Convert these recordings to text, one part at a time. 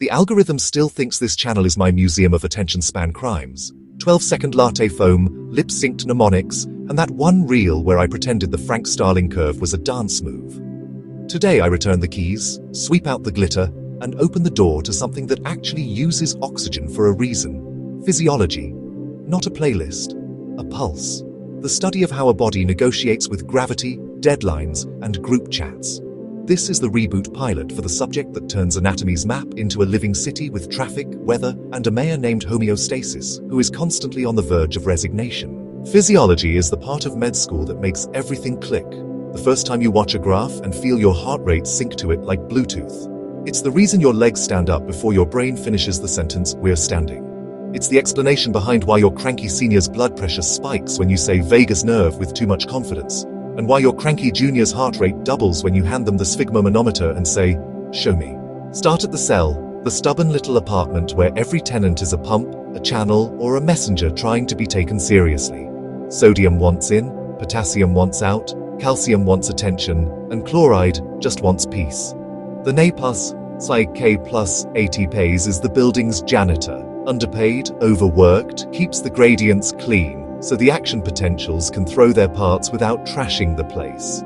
The algorithm still thinks this channel is my museum of attention span crimes. 12-second latte foam, lip-synced mnemonics, and that one reel where I pretended the Frank-Starling curve was a dance move. Today I return the keys, sweep out the glitter, and open the door to something that actually uses oxygen for a reason. Physiology. Not a playlist. A pulse. The study of how a body negotiates with gravity, deadlines, and group chats. This is the Reboot pilot for the subject that turns anatomy's map into a living city with traffic, weather, and a mayor named Homeostasis, who is constantly on the verge of resignation. Physiology is the part of med school that makes everything click. The first time you watch a graph and feel your heart rate sync to it like Bluetooth. It's the reason your legs stand up before your brain finishes the sentence, "We're standing." It's the explanation behind why your cranky senior's blood pressure spikes when you say vagus nerve with too much confidence, and why your cranky junior's heart rate doubles when you hand them the sphygmomanometer and say, "Show me." Start at the cell, the stubborn little apartment where every tenant is a pump, a channel, or a messenger trying to be taken seriously. Sodium wants in, potassium wants out, calcium wants attention, and chloride just wants peace. The NA+ Psych K+ ATPase is the building's janitor. Underpaid, overworked, keeps the gradients clean, so the action potentials can throw their parts without trashing the place.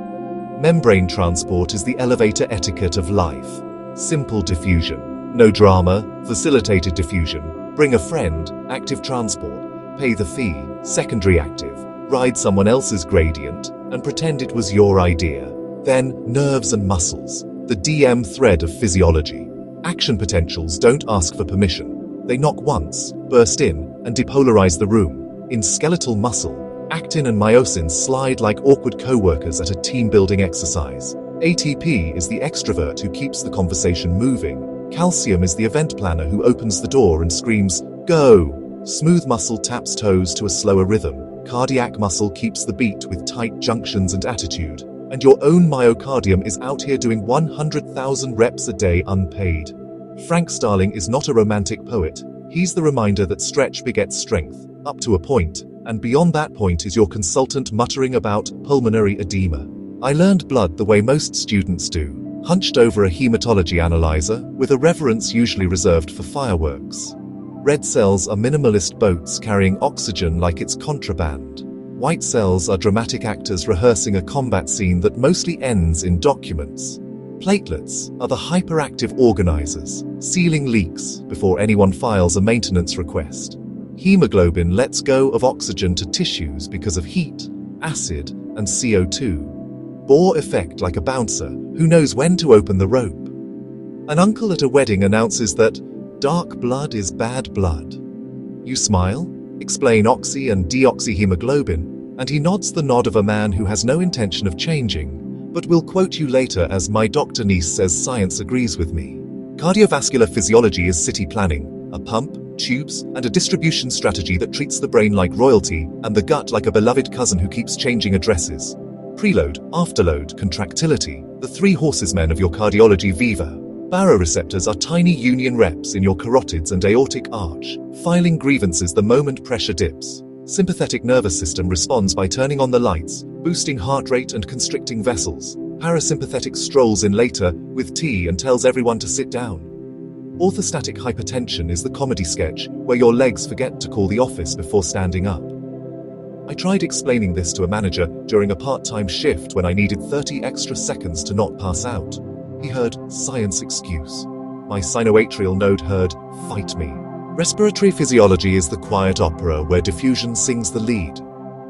Membrane transport is the elevator etiquette of life. Simple diffusion. No drama, facilitated diffusion. Bring a friend, active transport. Pay the fee, secondary active. Ride someone else's gradient, and pretend it was your idea. Then, nerves and muscles. The DM thread of physiology. Action potentials don't ask for permission. They knock once, burst in, and depolarize the room. In skeletal muscle, actin and myosin slide like awkward co-workers at a team-building exercise. ATP is the extrovert who keeps the conversation moving. Calcium is the event planner who opens the door and screams, "Go!" Smooth muscle taps toes to a slower rhythm. Cardiac muscle keeps the beat with tight junctions and attitude. And your own myocardium is out here doing 100,000 reps a day unpaid. Frank-Starling is not a romantic poet. He's the reminder that stretch begets strength, up to a point, and beyond that point is your consultant muttering about pulmonary edema. I learned blood the way most students do, hunched over a hematology analyzer, with a reverence usually reserved for fireworks. Red cells are minimalist boats carrying oxygen like it's contraband. White cells are dramatic actors rehearsing a combat scene that mostly ends in documents. Platelets are the hyperactive organizers, sealing leaks before anyone files a maintenance request. Hemoglobin lets go of oxygen to tissues because of heat, acid, and CO2. Bohr effect like a bouncer who knows when to open the rope. An uncle at a wedding announces that dark blood is bad blood. You smile, explain oxy and deoxyhemoglobin, and he nods the nod of a man who has no intention of changing, but will quote you later as "My doctor niece says science agrees with me." Cardiovascular physiology is city planning, a pump, tubes, and a distribution strategy that treats the brain like royalty and the gut like a beloved cousin who keeps changing addresses. Preload, afterload, contractility, the three horsemen of your cardiology viva. Baroreceptors are tiny union reps in your carotids and aortic arch, filing grievances the moment pressure dips. Sympathetic nervous system responds by turning on the lights, boosting heart rate and constricting vessels. Parasympathetic strolls in later, with tea, and tells everyone to sit down. Orthostatic hypertension is the comedy sketch where your legs forget to call the office before standing up. I tried explaining this to a manager during a part-time shift when I needed 30 extra seconds to not pass out. He heard, "Science excuse." My sinoatrial node heard, "Fight me." Respiratory physiology is the quiet opera where diffusion sings the lead.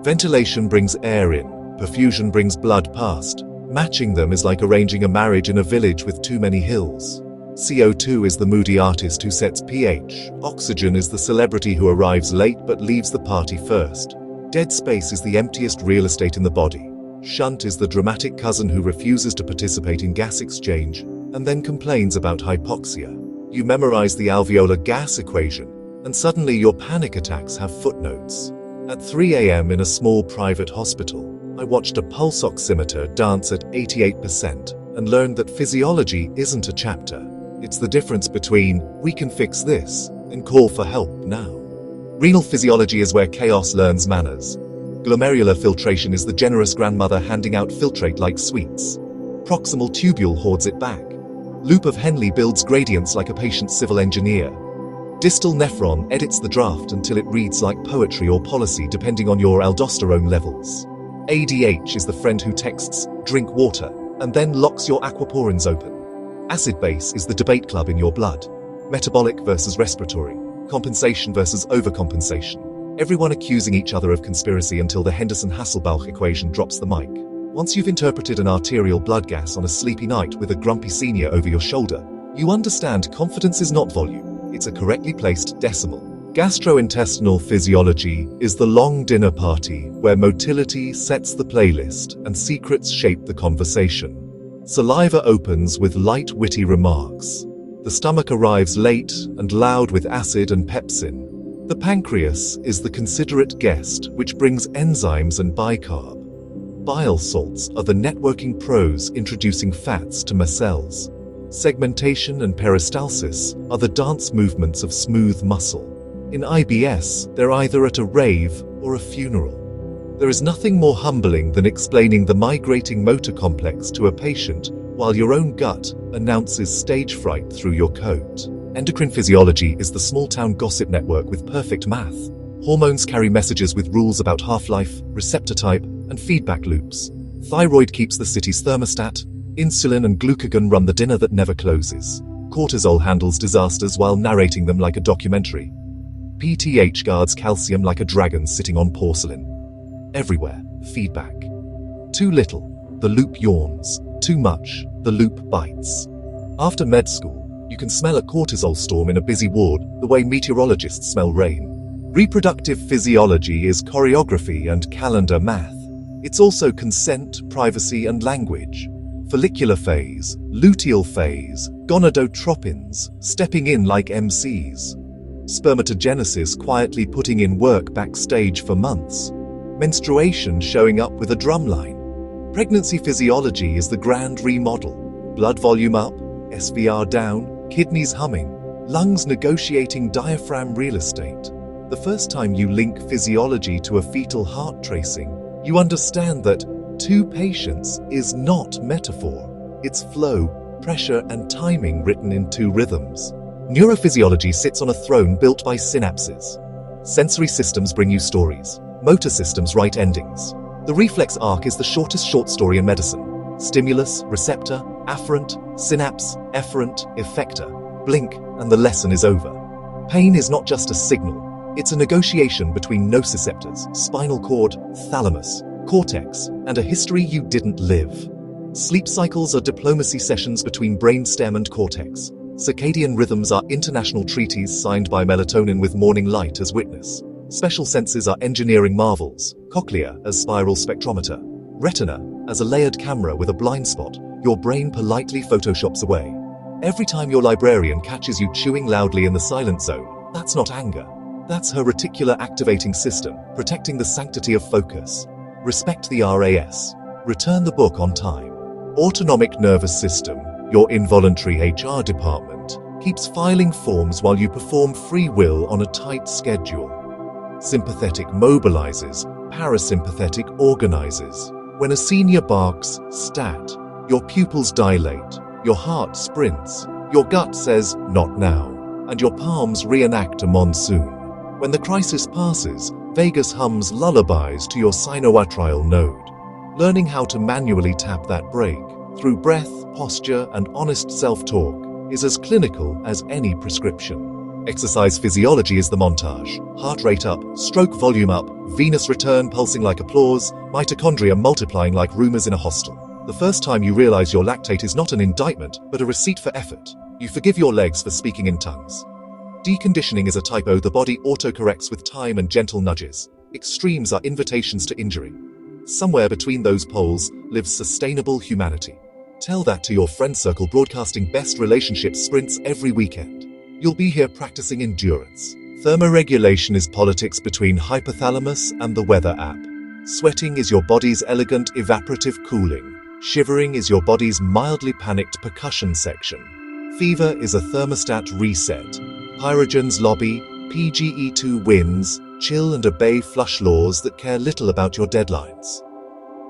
Ventilation brings air in, perfusion brings blood past. Matching them is like arranging a marriage in a village with too many hills. CO2 is the moody artist who sets pH. Oxygen is the celebrity who arrives late but leaves the party first. Dead space is the emptiest real estate in the body. Shunt is the dramatic cousin who refuses to participate in gas exchange and then complains about hypoxia. You memorize the alveolar gas equation, and suddenly your panic attacks have footnotes. At 3 a.m. in a small private hospital, I watched a pulse oximeter dance at 88% and learned that physiology isn't a chapter. It's the difference between, "We can fix this," and "Call for help now." Renal physiology is where chaos learns manners. Glomerular filtration is the generous grandmother handing out filtrate like sweets. Proximal tubule hoards it back. Loop of Henle builds gradients like a patient civil engineer. Distal nephron edits the draft until it reads like poetry or policy depending on your aldosterone levels. ADH is the friend who texts, "drink water," and then locks your aquaporins open. Acid base is the debate club in your blood. Metabolic versus respiratory. Compensation versus overcompensation. Everyone accusing each other of conspiracy until the Henderson-Hasselbalch equation drops the mic. Once you've interpreted an arterial blood gas on a sleepy night with a grumpy senior over your shoulder, you understand confidence is not volume, it's a correctly placed decimal. Gastrointestinal physiology is the long dinner party where motility sets the playlist and secrets shape the conversation. Saliva opens with light, witty remarks. The stomach arrives late and loud with acid and pepsin. The pancreas is the considerate guest which brings enzymes and bicarb. Bile salts are the networking pros introducing fats to macelles. Segmentation and peristalsis are the dance movements of smooth muscle. In IBS, they're either at a rave or a funeral. There is nothing more humbling than explaining the migrating motor complex to a patient while your own gut announces stage fright through your coat. Endocrine physiology is the small-town gossip network with perfect math. Hormones carry messages with rules about half-life, receptor type, and feedback loops. Thyroid keeps the city's thermostat. Insulin and glucagon run the dinner that never closes. Cortisol handles disasters while narrating them like a documentary. PTH guards calcium like a dragon sitting on porcelain. Everywhere, feedback. Too little, the loop yawns. Too much, the loop bites. After med school, you can smell a cortisol storm in a busy ward the way meteorologists smell rain. Reproductive physiology is choreography and calendar math. It's also consent, privacy, and language. Follicular phase, luteal phase, gonadotropins, stepping in like MCs. Spermatogenesis quietly putting in work backstage for months. Menstruation showing up with a drumline. Pregnancy physiology is the grand remodel. Blood volume up, SVR down, kidneys humming, lungs negotiating diaphragm real estate. The first time you link physiology to a fetal heart tracing, you understand that two patients is not metaphor. It's flow, pressure, and timing written in two rhythms. Neurophysiology sits on a throne built by synapses. Sensory systems bring you stories. Motor systems write endings. The reflex arc is the shortest short story in medicine. Stimulus, receptor, afferent, synapse, efferent, effector. Blink, and the lesson is over. Pain is not just a signal. It's a negotiation between nociceptors, spinal cord, thalamus, cortex, and a history you didn't live. Sleep cycles are diplomacy sessions between brainstem and cortex. Circadian rhythms are international treaties signed by melatonin with morning light as witness. Special senses are engineering marvels. Cochlea as spiral spectrometer. Retina as a layered camera with a blind spot your brain politely photoshops away. Every time your librarian catches you chewing loudly in the silent zone, that's not anger. That's her reticular activating system, protecting the sanctity of focus. Respect the RAAS. Return the book on time. Autonomic nervous system, your involuntary HR department, keeps filing forms while you perform free will on a tight schedule. Sympathetic mobilizes, parasympathetic organizes. When a senior barks, stat, your pupils dilate, your heart sprints, your gut says, not now, and your palms reenact a monsoon. When the crisis passes, vagus hums lullabies to your sinoatrial node. Learning how to manually tap that brake, through breath, posture, and honest self-talk, is as clinical as any prescription. Exercise physiology is the montage. Heart rate up, stroke volume up, venous return pulsing like applause, mitochondria multiplying like rumors in a hostel. The first time you realize your lactate is not an indictment, but a receipt for effort, you forgive your legs for speaking in tongues. Deconditioning is a typo the body autocorrects with time and gentle nudges. Extremes are invitations to injury. Somewhere between those poles lives sustainable humanity. Tell that to your friend circle broadcasting best relationship sprints every weekend. You'll be here practicing endurance. Thermoregulation is politics between hypothalamus and the weather app. Sweating is your body's elegant evaporative cooling. Shivering is your body's mildly panicked percussion section. Fever is a thermostat reset. Pyrogens lobby, PGE2 wins, chill and obey flush laws that care little about your deadlines.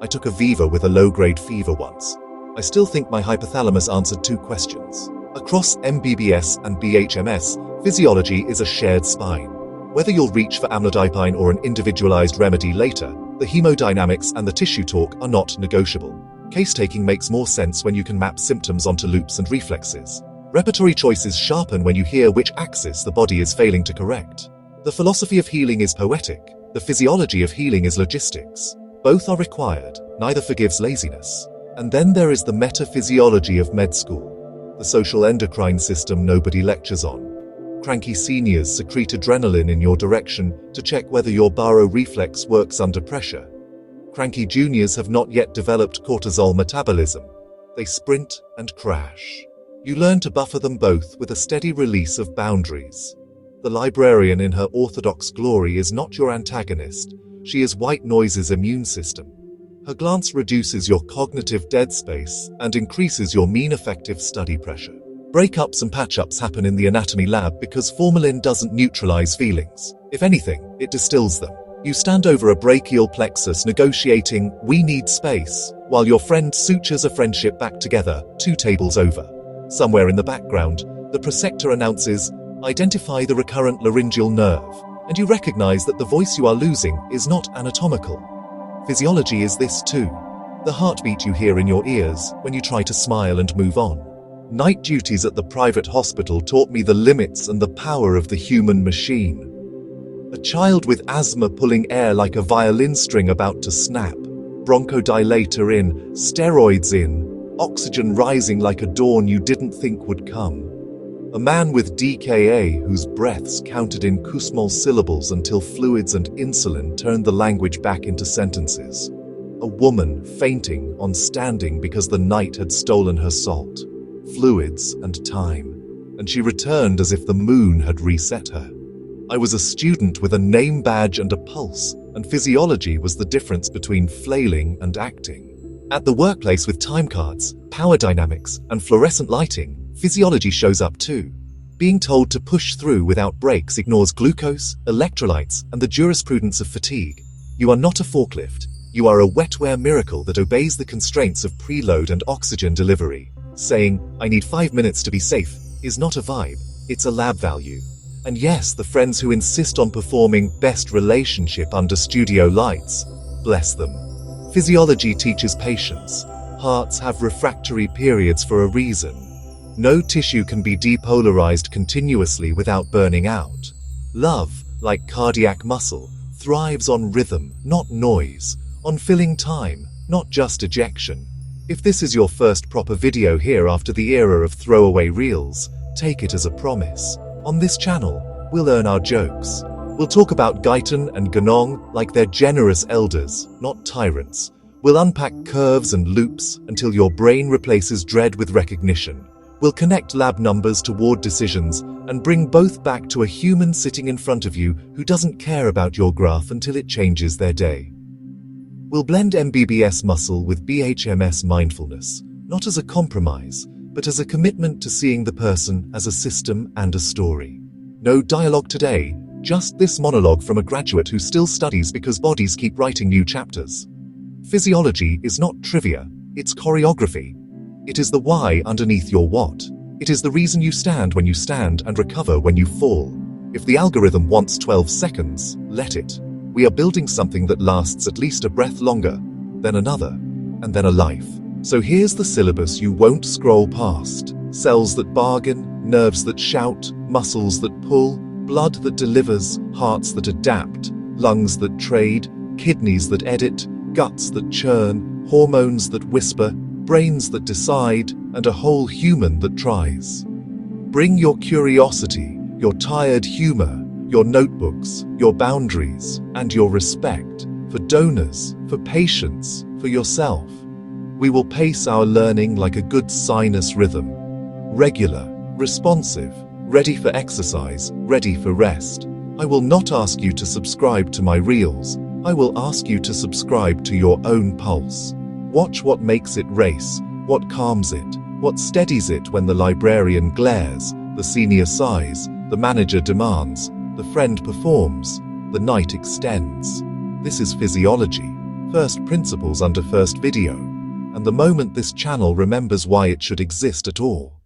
I took a Viva with a low-grade fever once. I still think my hypothalamus answered 2 questions. Across MBBS and BHMS, physiology is a shared spine. Whether you'll reach for amlodipine or an individualized remedy later, the hemodynamics and the tissue talk are not negotiable. Case-taking makes more sense when you can map symptoms onto loops and reflexes. Repertory choices sharpen when you hear which axis the body is failing to correct. The philosophy of healing is poetic. The physiology of healing is logistics. Both are required. Neither forgives laziness. And then there is the metaphysiology of med school. The social endocrine system nobody lectures on. Cranky seniors secrete adrenaline in your direction to check whether your baroreflex works under pressure. Cranky juniors have not yet developed cortisol metabolism. They sprint and crash. You learn to buffer them both with a steady release of boundaries. The librarian in her orthodox glory is not your antagonist. She is white noise's immune system. Her glance reduces your cognitive dead space and increases your mean effective study pressure. Breakups and patch-ups happen in the anatomy lab because formalin doesn't neutralize feelings. If anything, it distills them. You stand over a brachial plexus negotiating, "We need space," while your friend sutures a friendship back together 2 tables over. Somewhere in the background, the preceptor announces, "Identify the recurrent laryngeal nerve," and you recognize that the voice you are losing is not anatomical. Physiology is this too. The heartbeat you hear in your ears when you try to smile and move on. Night duties at the private hospital taught me the limits and the power of the human machine. A child with asthma pulling air like a violin string about to snap. Bronchodilator in, steroids in, oxygen rising like a dawn you didn't think would come. A man with DKA whose breaths counted in Kussmaul syllables until fluids and insulin turned the language back into sentences. A woman fainting on standing because the night had stolen her salt, fluids and time, and she returned as if the moon had reset her. I was a student with a name badge and a pulse, and physiology was the difference between flailing and acting. At the workplace with time cards, power dynamics, and fluorescent lighting, physiology shows up too. Being told to push through without breaks ignores glucose, electrolytes, and the jurisprudence of fatigue. You are not a forklift. You are a wetware miracle that obeys the constraints of preload and oxygen delivery. Saying, "I need 5 minutes to be safe," is not a vibe, it's a lab value. And yes, the friends who insist on performing best relationship under studio lights, bless them. Physiology teaches patience. Hearts have refractory periods for a reason. No tissue can be depolarized continuously without burning out. Love, like cardiac muscle, thrives on rhythm, not noise, on filling time, not just ejection. If this is your first proper video here after the era of throwaway reels, take it as a promise. On this channel, we'll earn our jokes. We'll talk about Guyton and Ganong like they're generous elders, not tyrants. We'll unpack curves and loops until your brain replaces dread with recognition. We'll connect lab numbers to ward decisions and bring both back to a human sitting in front of you who doesn't care about your graph until it changes their day. We'll blend MBBS muscle with BHMS mindfulness, not as a compromise, but as a commitment to seeing the person as a system and a story. No dialogue today, just this monologue from a graduate who still studies because bodies keep writing new chapters. Physiology is not trivia, it's choreography. It is the why underneath your what. It is the reason you stand when you stand and recover when you fall. If the algorithm wants 12 seconds, let it. We are building something that lasts at least a breath longer, then another, and then a life. So here's the syllabus you won't scroll past. Cells that bargain, nerves that shout, muscles that pull, blood that delivers, hearts that adapt, lungs that trade, kidneys that edit, guts that churn, hormones that whisper, brains that decide, and a whole human that tries. Bring your curiosity, your tired humor, your notebooks, your boundaries, and your respect for donors, for patients, for yourself. We will pace our learning like a good sinus rhythm. Regular, responsive, ready for exercise, ready for rest. I will not ask you to subscribe to my reels. I will ask you to subscribe to your own pulse. Watch what makes it race, what calms it, what steadies it when the librarian glares, the senior sighs, the manager demands, the friend performs, the night extends. This is physiology, first principles under first video, and the moment this channel remembers why it should exist at all.